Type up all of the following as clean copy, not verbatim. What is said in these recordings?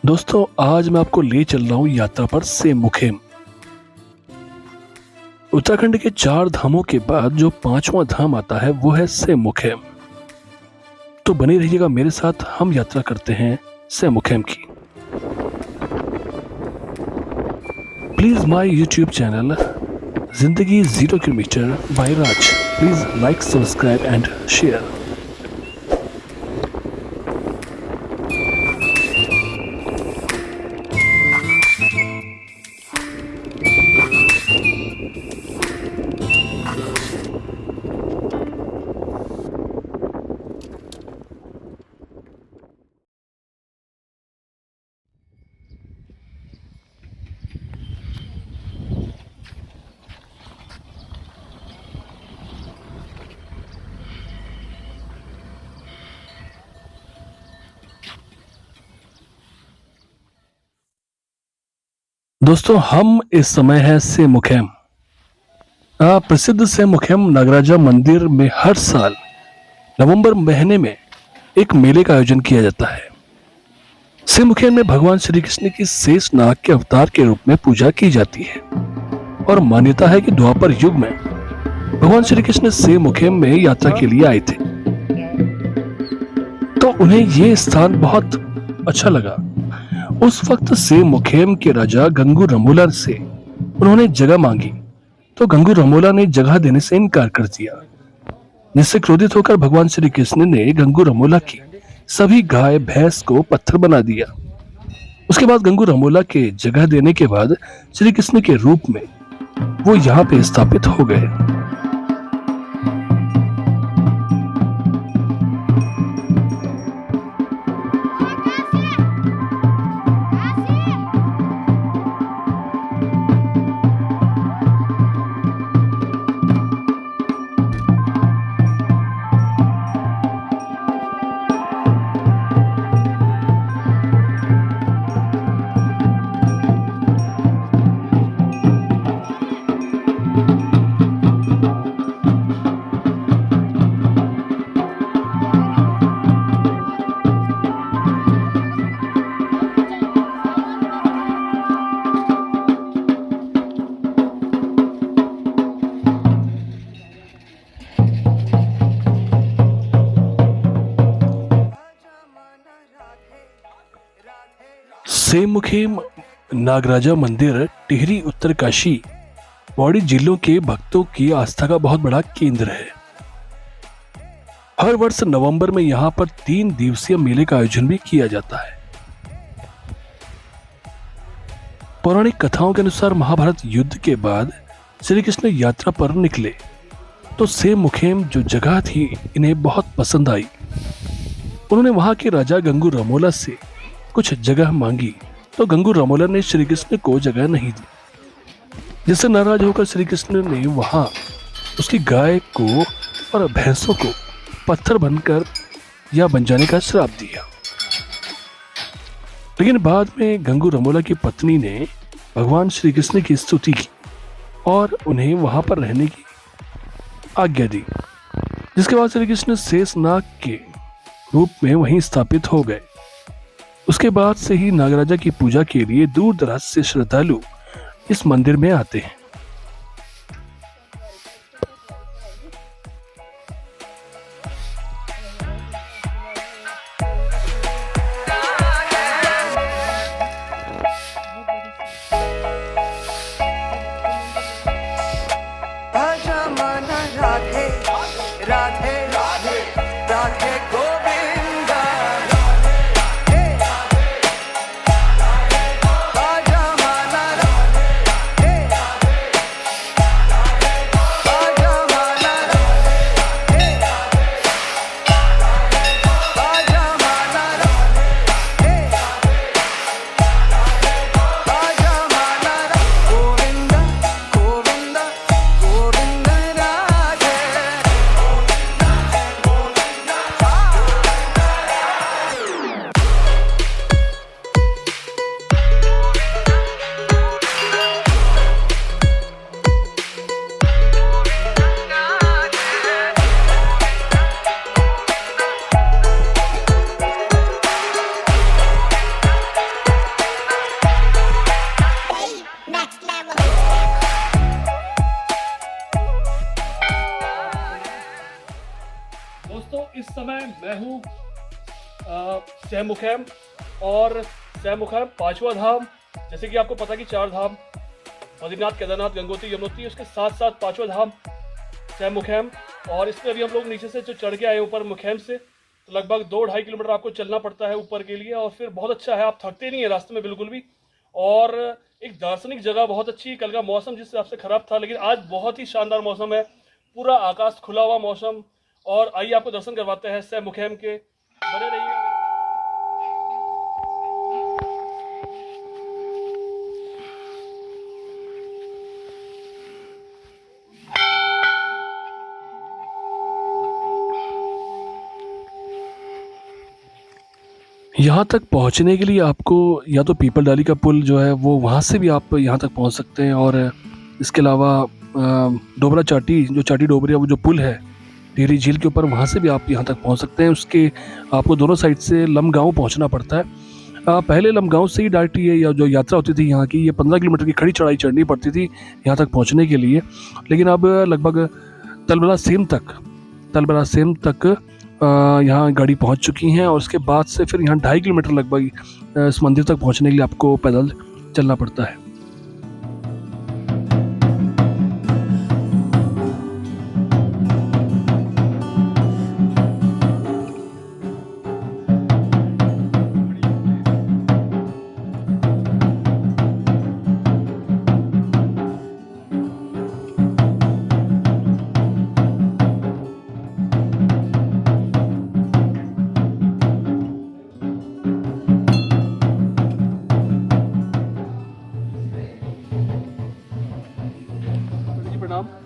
दोस्तों, आज मैं आपको ले चल रहा हूँ यात्रा पर सेमुखेम। उत्तराखंड के 4 धामों के बाद जो 5वां धाम आता है वो है सेमुखेम। तो बने रहिएगा मेरे साथ, हम यात्रा करते हैं सेमुखेम की। प्लीज माय यूट्यूब चैनल जिंदगी 0 kilometre bye Raj, please like, subscribe and share. दोस्तों, हम इस समय है सेमुखेम। प्रसिद्ध सेमुखेम नागराजा मंदिर में हर साल नवंबर महीने में एक मेले का आयोजन किया जाता है। सेमुखेम में भगवान श्री कृष्ण की शेष नाग के अवतार के रूप में पूजा की जाती है और मान्यता है कि द्वापर युग में भगवान श्री कृष्ण सेमुखेम में यात्रा के लिए आए थे, तो उन्हें ये स्थान बहुत अच्छा लगा। उस वक्त सेमुखेम के राजा गंगू रमोला से उन्होंने जगह मांगी, तो गंगू रमोला ने जगह देने से इनकार कर दिया, जिससे क्रोधित होकर भगवान श्री कृष्ण ने गंगू रमोला की सभी गाय भैंस को पत्थर बना दिया। उसके बाद गंगू रमोला के जगह देने के बाद श्री कृष्ण के रूप में वो यहाँ पे स्थापित हो गए। सेमुखेम नागराजा मंदिर टिहरी, उत्तरकाशी, पौड़ी जिलों के भक्तों की आस्था का बहुत बड़ा केंद्र है। हर वर्ष नवंबर में यहाँ पर 3 दिवसीय मेले का आयोजन भी किया जाता है। पौराणिक कथाओं के अनुसार महाभारत युद्ध के बाद श्री कृष्ण यात्रा पर निकले, तो सेमुखेम जो जगह थी इन्हें बहुत पसंद आई। उन्होंने वहां के राजा गंगू रमोला से कुछ जगह मांगी, तो गंगू रमोला ने श्री कृष्ण को जगह नहीं दी, जिससे नाराज होकर श्री कृष्ण ने वहां उसकी गाय को और भैंसों को पत्थर बनकर या बन जाने का श्राप दिया। लेकिन बाद में गंगू रमोला की पत्नी ने भगवान श्री कृष्ण की स्तुति की और उन्हें वहां पर रहने की आज्ञा दी, जिसके बाद श्री कृष्ण शेषनाग के रूप में वहीं स्थापित हो गए। उसके बाद से ही नागराजा की पूजा के लिए दूर दराज से श्रद्धालु इस मंदिर में आते हैं। राधे राधे राधे राधे गोविंदा, राजा माना राधे सहमुखैम। और सहमुखैम पांचवा धाम, जैसे कि आपको पता कि 4 धाम बद्रीनाथ, केदारनाथ, गंगोत्री, यमुनोत्री, उसके साथ साथ पांचवा धाम सहमुखैम। और इसमें अभी हम लोग नीचे से जो चढ़ के आए ऊपर मुखैम से, तो लगभग 2-2.5 किलोमीटर आपको चलना पड़ता है ऊपर के लिए। और फिर बहुत अच्छा है, आप थकते नहीं है रास्ते में बिल्कुल भी। और एक दार्शनिक जगह बहुत अच्छी। कल का मौसम जिस हिसाब से खराब था, लेकिन आज बहुत ही शानदार मौसम है, पूरा आकाश खुला हुआ मौसम। और आइए आपको दर्शन करवाते हैं सहमुखैम के, बने रहिएगा। यहाँ तक पहुँचने के लिए आपको या तो पीपल डाली का पुल जो है वो वहाँ से भी आप यहाँ तक पहुँच सकते हैं। और इसके अलावा डोबरा चाटी, जो चाटी डोबरिया वो जो पुल है टिहरी झील के ऊपर, वहाँ से भी आप यहाँ तक पहुँच सकते हैं। उसके आपको दोनों साइड से लमगांव पहुँचना पड़ता है। पहले लमगांव से ही डायरेक्ट ये या जो यात्रा होती थी यहाँ की, ये 15 किलोमीटर की खड़ी चढ़ाई चढ़नी पड़ती थी यहाँ तक पहुँचने के लिए। लेकिन अब लगभग तलबला सेम तक यहाँ गाड़ी पहुँच चुकी हैं। और उसके बाद से फिर यहाँ 2.5 किलोमीटर लगभग इस मंदिर तक पहुँचने के लिए आपको पैदल चलना पड़ता है।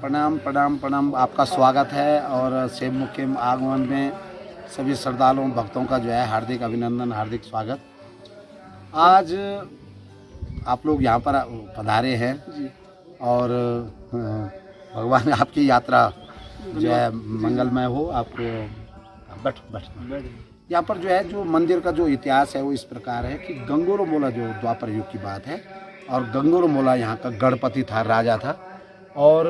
प्रणाम प्रणाम प्रणाम। आपका स्वागत है। और सहमुखैम आगमन में सभी श्रद्धालुओं भक्तों का जो है हार्दिक अभिनंदन, हार्दिक स्वागत। आज आप लोग यहाँ पर पधारे हैं और भगवान आपकी यात्रा जो है मंगलमय हो। आपको बैठ यहाँ पर जो है जो मंदिर का जो इतिहास है वो इस प्रकार है कि गंगोरो मोला जो द्वापर युग की बात है, और गंगोरो मोला यहाँ का गणपति था, राजा था। और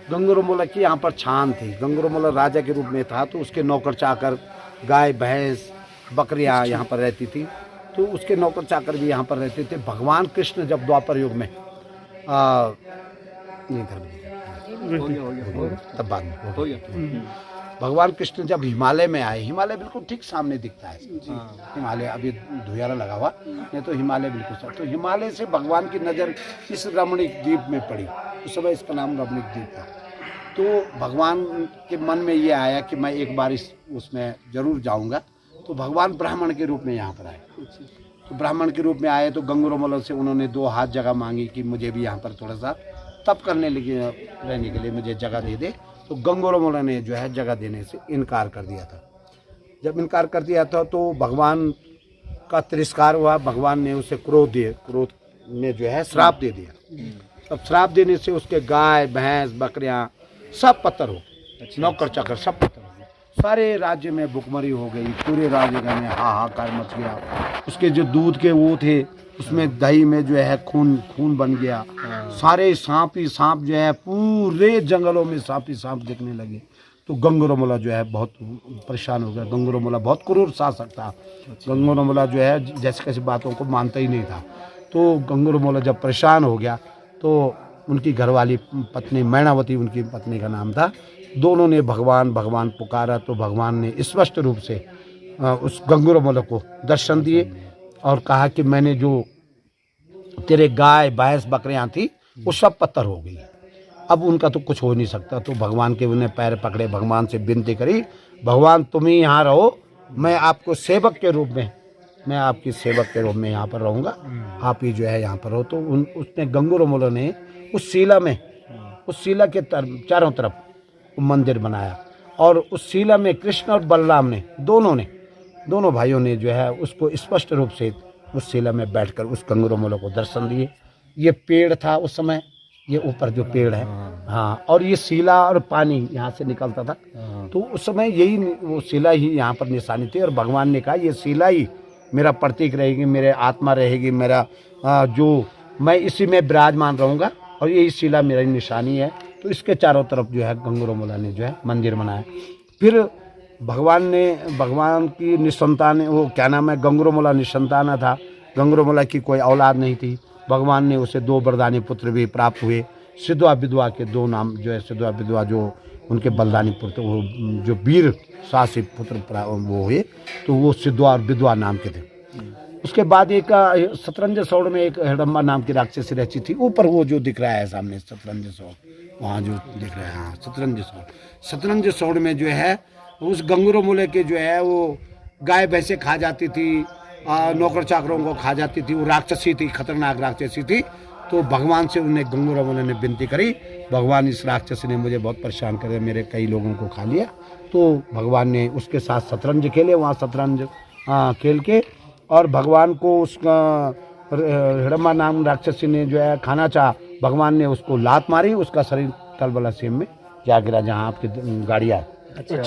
गंगोरो मोला की यहाँ पर छान थी। गंगोरो मोला राजा के रूप में था, तो उसके नौकर चाकर, गाय भैंस बकरियाँ यहाँ पर रहती थी, तो उसके नौकर चाकर भी यहाँ पर रहते थे। भगवान कृष्ण जब द्वापर युग में तब बाद में भगवान कृष्ण जब हिमालय में आए, हिमालय बिल्कुल ठीक सामने दिखता है। हिमालय अभी धुयारा लगा हुआ, नहीं तो हिमालय बिल्कुल सामने। तो हिमालय से भगवान की नज़र इस रमणीक द्वीप में पड़ी। उस समय इसका नाम रमणीक द्वीप था। तो भगवान के मन में ये आया कि मैं एक बार उसमें ज़रूर जाऊंगा। तो भगवान ब्राह्मण के रूप में यहाँ पर आए। तो ब्राह्मण के रूप में आए तो गंगोरो मोला से उन्होंने 2 हाथ जगह मांगी कि मुझे भी यहाँ पर थोड़ा सा तप करने लगे, रहने के लिए मुझे जगह दे दे। तो गंगोरो मोला ने जो है जगह देने से इनकार कर दिया था। जब इनकार कर दिया था तो भगवान का तिरस्कार हुआ। भगवान ने उसे क्रोध में जो है श्राप दे दिया। तब श्राप देने से उसके गाय भैंस बकरियां सब पत्थर हो गए, नौकर चाकर सब पत्थर हो गए। सारे राज्य में भुखमरी हो गई, पूरे राज्य में हाहाकार मच गया। उसके जो दूध के वो थे उसमें दही में जो है खून बन गया। सारे सांप ही सांप जो है, पूरे जंगलों में सांप ही सांप दिखने लगे। तो गंगोरो मोला जो है बहुत परेशान हो गया। गंगोरो मोला बहुत क्रूर शासक था। गंगोरो मोला जो है जैसे कैसी बातों को मानता ही नहीं था। तो गंगोरो मोला जब परेशान हो गया तो उनकी घरवाली पत्नी मैनावती, उनकी पत्नी का नाम था, दोनों ने भगवान पुकारा। तो भगवान ने स्पष्ट रूप से उस गंगोरो मोला को दर्शन दिए और कहा कि मैंने जो तेरे गाय भैंस बकरियां थी वो सब पत्थर हो गई, अब उनका तो कुछ हो नहीं सकता। तो भगवान के उन्हें पैर पकड़े, भगवान से विनती करी, भगवान तुम ही यहाँ रहो, मैं आपको सेवक के रूप में, मैं आपकी सेवक के रूप में यहाँ पर रहूँगा, आप ही जो है यहाँ पर हो। तो उसने गंगोरो मोला ने उस शिला में, उस शिला के चारों तरफ मंदिर बनाया। और उस शिला में कृष्ण और बलराम ने दोनों भाइयों ने जो है उसको स्पष्ट रूप से उस शिला में बैठकर उस गंगोरो मोला को दर्शन दिए। ये पेड़ था उस समय, ये ऊपर जो पेड़ है, हाँ, और ये शिला और पानी यहाँ से निकलता था। तो उस समय यही वो शिला ही यहाँ पर निशानी थी। और भगवान ने कहा ये शिला ही मेरा प्रतीक रहेगी, मेरे आत्मा रहेगी, मेरा जो मैं इसी में विराजमान रहूँगा और यही शिला मेरी निशानी है। तो इसके चारों तरफ जो है गंगोरो मोला ने जो है मंदिर बनाया। फिर भगवान की निसंतान, वो क्या नाम है, गंगुरमोला निसंताना था। गंगुरमोला की कोई औलाद नहीं थी। भगवान ने उसे 2 वरदानी पुत्र भी प्राप्त हुए। सिद्धवा विधवा के 2 नाम जो है, सिद्धवा विधवा जो उनके बलदानी पुत्र, वो जो वीर साहसी पुत्र वो हुए, तो वो सिद्धवा और विधवा नाम के थे। उसके बाद एक शतरंज सौड़ में एक हिडम्बा नाम की राक्षसी रहती थी। ऊपर वो जो दिख रहा है सामने शतरंज सौड़, वहाँ जो दिख रहा है, हाँ शतरंज सौड़ में जो है उस गंगुरमोले के जो है वो गाय भैंसे खा जाती थी, नौकर चाकरों को खा जाती थी। वो राक्षसी थी, खतरनाक राक्षसी थी। तो भगवान से उन्हें गंगुरमोले ने विनती करी, भगवान इस राक्षसी ने मुझे बहुत परेशान कर दिया, मेरे कई लोगों को खा लिया। तो भगवान ने उसके साथ शतरंज खेले, वहाँ शतरंज खेल के, और भगवान को उसका हिडम्बा नाम राक्षसी ने जो है खाना चाहा। भगवान ने उसको लात मारी, उसका शरीर तलबला सेम में जा गिरा, जहाँ आपकी गाड़ियाँ है। अच्छा।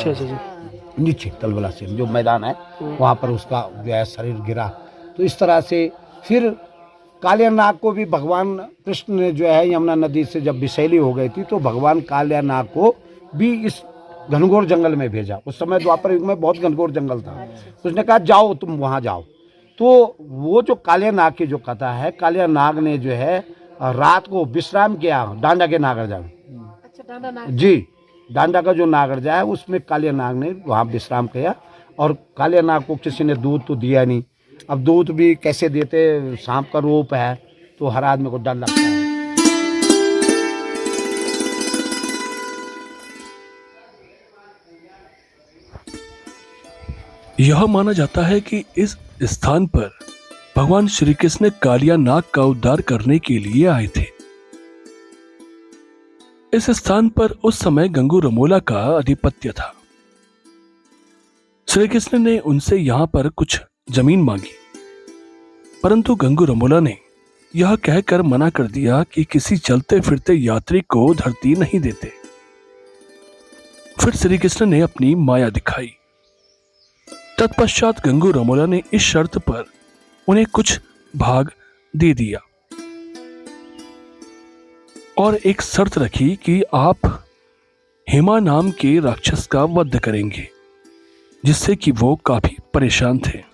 नीचे तलबला सेम जो मैदान है, वहाँ पर उसका जो है शरीर गिरा। तो इस तरह से फिर कालियानाग को भी भगवान कृष्ण ने जो है यमुना नदी से जब विषैली हो गई थी, तो भगवान कालियानाग को भी इस घनघोर जंगल में भेजा। उस समय द्वापर युग में बहुत घनघोर जंगल था। उसने कहा जाओ, तुम वहाँ जाओ। तो वो जो कालियानाग की जो कथा है, कालियानाग ने जो है रात को विश्राम किया डांडा के नागरजा में। जी, डांडा का जो नागरजा है उसमें कालियानाग ने वहाँ विश्राम किया। और कालियानाग को किसी ने दूध तो दिया नहीं। अब दूध भी कैसे देते, सांप का रूप है, तो हर आदमी को डर लगता है। यह माना जाता है कि इस स्थान पर भगवान श्री कृष्ण कालियानाग का उद्धार करने के लिए आए थे। इस स्थान पर उस समय गंगुरमोला का आधिपत्य था। श्री कृष्ण ने उनसे यहां पर कुछ जमीन मांगी, परंतु गंगुरमोला ने यह कहकर मना कर दिया कि किसी चलते फिरते यात्री को धरती नहीं देते। फिर श्री कृष्ण ने अपनी माया दिखाई। तत्पश्चात गंगुरमोला ने इस शर्त पर उन्हें कुछ भाग दे दिया और एक शर्त रखी कि आप हेमा नाम के राक्षस का वध करेंगे, जिससे कि वो काफी परेशान थे।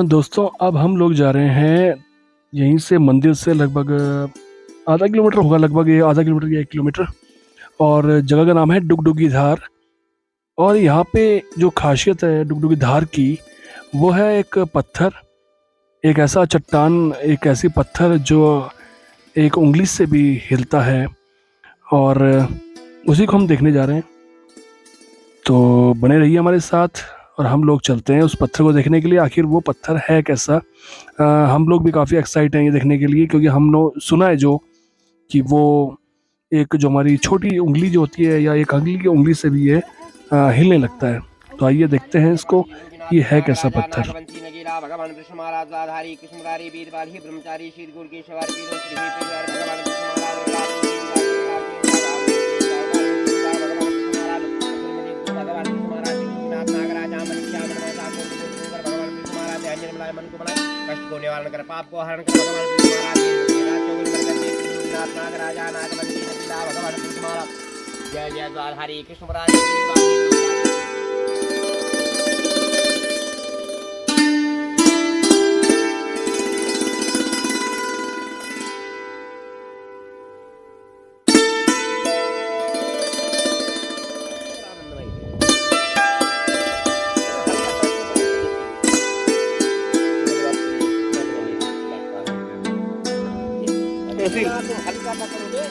दोस्तों, अब हम लोग जा रहे हैं यहीं से मंदिर से लगभग आधा किलोमीटर होगा, लगभग ये आधा किलोमीटर या 1 किलोमीटर, और जगह का नाम है डुगडुगी धार। और यहाँ पे जो खासियत है डुगडुगी धार की, वो है एक पत्थर, एक ऐसा चट्टान, एक ऐसी पत्थर जो एक उंगली से भी हिलता है, और उसी को हम देखने जा रहे हैं। तो बने रहिए हमारे साथ और हम लोग चलते हैं उस पत्थर को देखने के लिए। आखिर वो पत्थर है कैसा। हम लोग भी काफ़ी एक्साइट हैं ये देखने के लिए, क्योंकि हम लोग सुना है जो कि वो एक जो हमारी छोटी उंगली जो होती है, या एक अंगली की उंगली से भी ये हिलने लगता है। तो आइए देखते हैं इसको, ये है कैसा पत्थर। भगवान कृष्ण महाराज आधारी कृष्ण मुरारी वीरवाल ही ब्रह्मचारी शीत गुर के शवार पीरो श्री परिवार भगवान कृष्ण महाराज मन को बनाए, कष्ट को निवारण कर, पाप को हरण कर, भगवान कृष्ण महाराज नागराजा नागमंत्री नंदा भगवान कृष्ण महाराज जय जय द्वारधारी कृष्ण महाराज। हल्का सा करोगे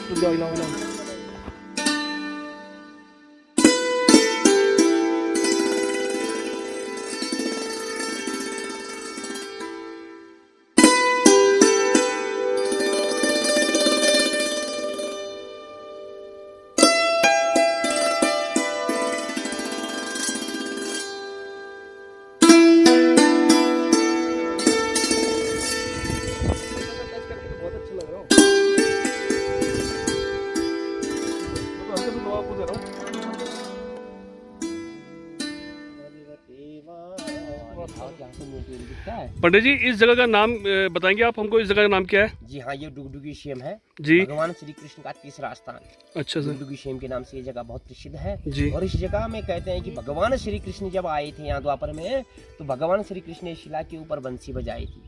पंडित जी, इस जगह का नाम बताएंगे आप हमको? इस जगह का नाम क्या है? जी हाँ, ये डुगडुगी शेम है जी। भगवान श्री कृष्ण का तीसरा स्थान। अच्छा सर। डुगडुगी शेम के नाम से ये जगह बहुत प्रसिद्ध है जी। और इस जगह में कहते हैं कि भगवान श्री कृष्ण जब आए थे यहाँ द्वापर में, तो भगवान श्री कृष्ण ने शिला के ऊपर बंसी बजाई थी।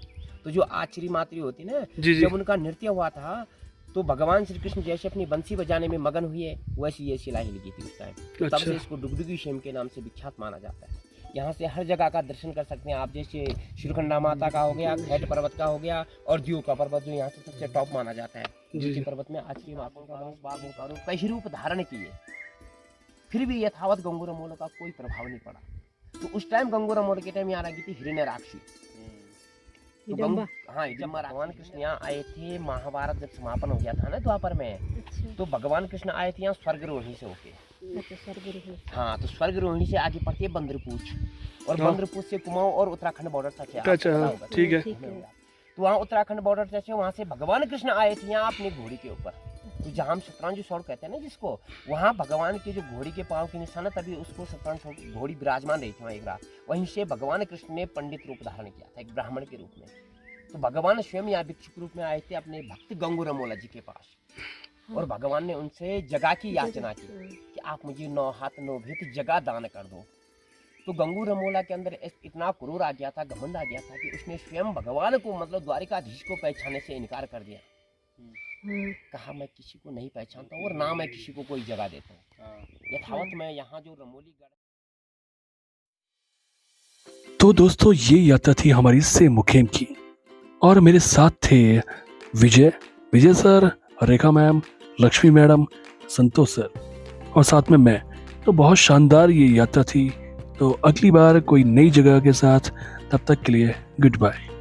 तो जो आचरी मातरी होती ना, जी जी। जब उनका नृत्य हुआ था तो भगवान श्री कृष्ण जैसे अपनी बंसी बजाने में मगन हुए, वैसी ये शिला हिल गई थी उस टाइम। तब अच्छा। से इसको डुगडुगी शेम के नाम से विख्यात माना जाता है। यहाँ से हर जगह का दर्शन कर सकते हैं आप, जैसे श्रीखंडा माता का हो गया, खैट पर्वत का हो गया, और दीव का पर्वत जो यहाँ से सबसे टॉप माना जाता है। जी। जी पर्वत में आचरी माता का वंश बाग होता है, कई रूप धारण किए, फिर भी यथावत गंगूरमोल का कोई प्रभाव नहीं पड़ा। तो उस टाइम गंगूरमोल के टाइम यहाँ आ गई थी हिरण्यराक्षी। तो हाँ, जब भगवान कृष्ण यहाँ आए थे, महाभारत जब समापन हो गया था ना द्वापर में, तो भगवान कृष्ण आए थे यहाँ स्वर्गरोहिणी से होके। हाँ, तो स्वर्गरोहिणी से आगे पड़ती है बंद्रपूछ, और बंद्रपूछ से कुमाऊं और उत्तराखंड बॉर्डर तक है। अच्छा, ठीक है। तो वहाँ उत्तराखंड बॉर्डर तक है, वहाँ से भगवान कृष्ण आए थे यहाँ अपनी घोड़ी के ऊपर। तो जहाँ हम शतरंज सौड़ कहते हैं ना जिसको, वहाँ भगवान के जो घोड़ी के पाँव के निशान है, तभी उसको शतरंज घोड़ी विराजमान रही थी वहाँ एक रात। वहीं से भगवान कृष्ण ने पंडित रूप धारण किया था, एक ब्राह्मण के रूप में। तो भगवान स्वयं यहाँ भिक्षुक रूप में आए थे अपने भक्त गंगूरमोला जी के पास, और भगवान ने उनसे जगह की याचना की कि आप मुझे 9 हाथ 9 भीत जगह दान कर दो। तो गंगूरमोला के अंदर इतना क्रूर आ गया था, घमंड आ गया था कि उसने स्वयं भगवान को, मतलब द्वारिकाधीश को पहचानने से इनकार कर दिया। कहा मैं किसी को नहीं पहचानता हूँ और ना मैं किसी को कोई जगह देता हूँ। यथावत मैं यहाँ जो रमोली गढ़। तो दोस्तों, ये यात्रा थी हमारी सेम मुखेम की, और मेरे साथ थे विजय सर, रेखा मैम, लक्ष्मी मैडम, संतोष सर, और साथ में मैं। तो बहुत शानदार ये यात्रा थी। तो अगली बार कोई नई जगह के साथ, तब तक के लिए गुड बाय।